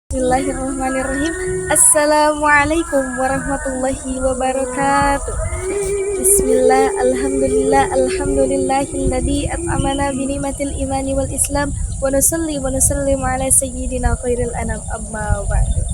Bismillahirrahmanirrahim. Assalamualaikum warahmatullahi wabarakatuh. Bismillah, alhamdulillah, alhamdulillahilladzi at'amana bini'matil imani wal islam wa nusalli wa nusallim ala sayyidina khairil anam amma ba'du.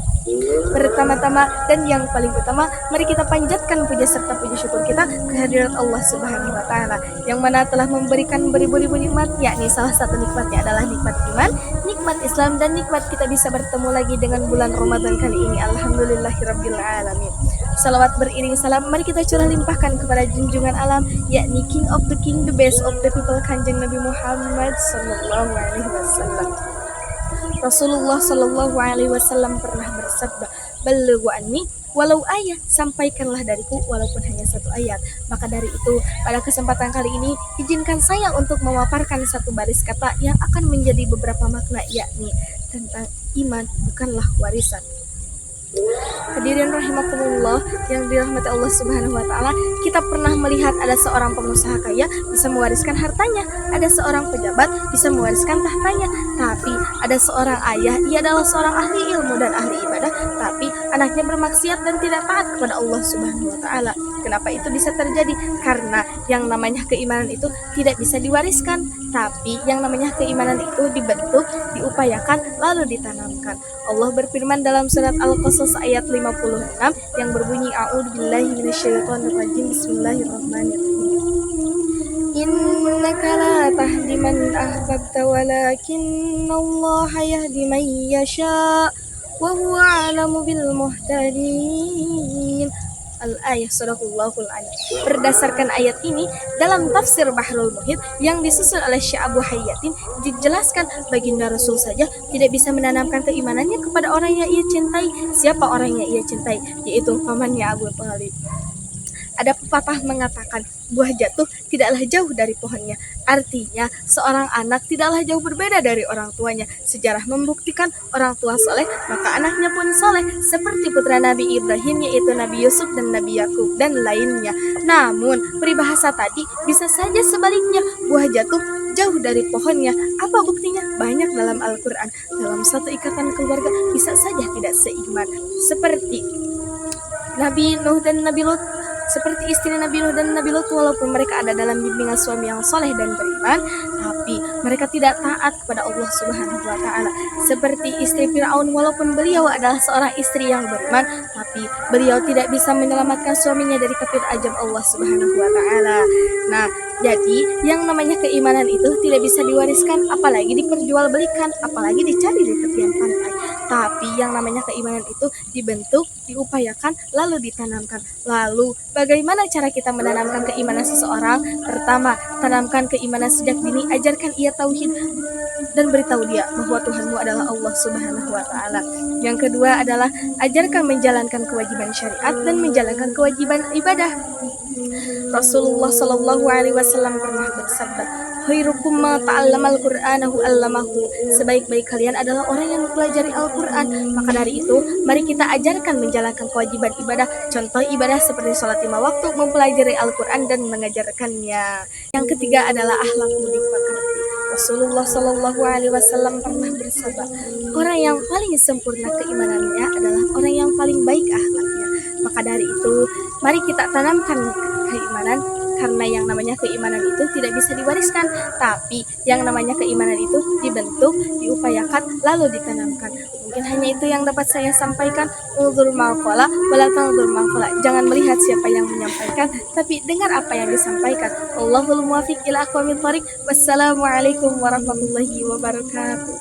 Pertama-tama dan yang paling utama, mari kita panjatkan puja serta puji syukur kita kehadirat Allah Subhanahu wa taala yang mana telah memberikan beribu-ribu nikmat, yakni salah satu nikmatnya adalah nikmat iman, nikmat Islam, dan nikmat kita bisa bertemu lagi dengan bulan Ramadan kali ini. Alhamdulillahirabbil alamin. Salawat beriring salam mari kita curah limpahkan kepada junjungan alam, yakni King of the King, the best of the people, Kanjeng Nabi Muhammad sallallahu alaihi wasallam. Rasulullah Shallallahu Alaihi Wasallam pernah bersabda, "Balighu anni walau ayat, sampaikanlah dariku walaupun hanya satu ayat." Maka dari itu, pada kesempatan kali ini, izinkan saya untuk memaparkan satu baris kata yang akan menjadi beberapa makna, yakni tentang iman bukanlah warisan. Hadirin rahimakumullah yang dirahmati Allah Subhanahu wa taala, kita pernah melihat ada seorang pengusaha kaya bisa mewariskan hartanya, ada seorang pejabat bisa mewariskan tahtanya, tapi ada seorang ayah, ia adalah seorang ahli ilmu dan ahli ibadah, tapi anaknya bermaksiat dan tidak taat kepada Allah Subhanahu wa taala. Kenapa itu bisa terjadi? Karena yang namanya keimanan itu tidak bisa diwariskan, tapi yang namanya keimanan itu dibentuk, diupayakan, lalu ditanamkan. Allah berfirman dalam surat Al-Qasas ayat 56 yang berbunyi, A'udzubillahi minasyaitonirrajim, Bismillahirrahmanirrahim. Innaka la tahdi man ahbabta walakinnallaha yahdi man yasha wa huwa 'alamu bil muhtadin. Al-ayah Sadaqallahul Alim. Berdasarkan ayat ini, dalam tafsir Bahrul Muhit yang disusun oleh Syekh Abu Hayyatin, dijelaskan baginda Rasul saja tidak bisa menanamkan keimanannya kepada orang yang ia cintai. Siapa orang yang ia cintai? Yaitu pamannya Abu Thalib. Ada pepatah mengatakan, buah jatuh tidaklah jauh dari pohonnya. Artinya, seorang anak tidaklah jauh berbeda dari orang tuanya. Sejarah membuktikan orang tua soleh, maka anaknya pun soleh. Seperti putra Nabi Ibrahim, yaitu Nabi Yusuf dan Nabi Yakub dan lainnya. Namun, peribahasa tadi bisa saja sebaliknya, buah jatuh jauh dari pohonnya. Apa buktinya? Banyak dalam Al-Quran. Dalam satu ikatan keluarga bisa saja tidak seiman. Seperti Nabi Nuh dan Nabi Lut, seperti istri Nabi Nuh dan Nabi Lut, walaupun mereka ada dalam bimbingan suami yang soleh dan beriman, tapi mereka tidak taat kepada Allah Subhanahu wa taala. Seperti istri Firaun, walaupun beliau adalah seorang istri yang beriman, tapi beliau tidak bisa menyelamatkan suaminya dari kafir ajab Allah Subhanahu wa taala. Nah, jadi yang namanya keimanan itu tidak bisa diwariskan, apalagi diperjualbelikan, apalagi dicari di tepian pantai. Tapi yang namanya keimanan itu dibentuk, diupayakan, lalu ditanamkan. Lalu bagaimana cara kita menanamkan keimanan seseorang? Pertama, tanamkan keimanan sejak dini, ajarkan ia tauhid dan beritahu dia bahwa Tuhanmu adalah Allah Subhanahu wa taala. Yang kedua adalah ajarkan menjalankan kewajiban syariat dan menjalankan kewajiban ibadah. Rasulullah Shallallahu alaihi wasallam pernah bersabda, "Khairukum ma ta'allamal Qur'anahu 'allamahu." Sebaik-baik kalian adalah orang yang mempelajari Al-Qur'an. Maka dari itu, mari kita ajarkan menjalankan kewajiban ibadah. Contoh ibadah seperti sholat 5 waktu, mempelajari Al-Qur'an dan mengajarkannya. Yang ketiga adalah akhlak budi pekerti. Rasulullah Shallallahu alaihi wasallam pernah bersabda, orang yang paling sempurna keimanannya adalah orang yang paling baik akhlaknya. Maka dari itu, mari kita tanamkan keimanan, karena yang namanya keimanan itu tidak bisa diwariskan, tapi yang namanya keimanan itu dibentuk, diupayakan, lalu ditanamkan. Mungkin hanya itu yang dapat saya sampaikan. Unzur ma'qala wala tanzur ma'qala. Jangan melihat siapa yang menyampaikan, tapi dengar apa yang disampaikan. Allahul muwaffiq ila aqwamit thoriq. Wassalamualaikum warahmatullahi wabarakatuh.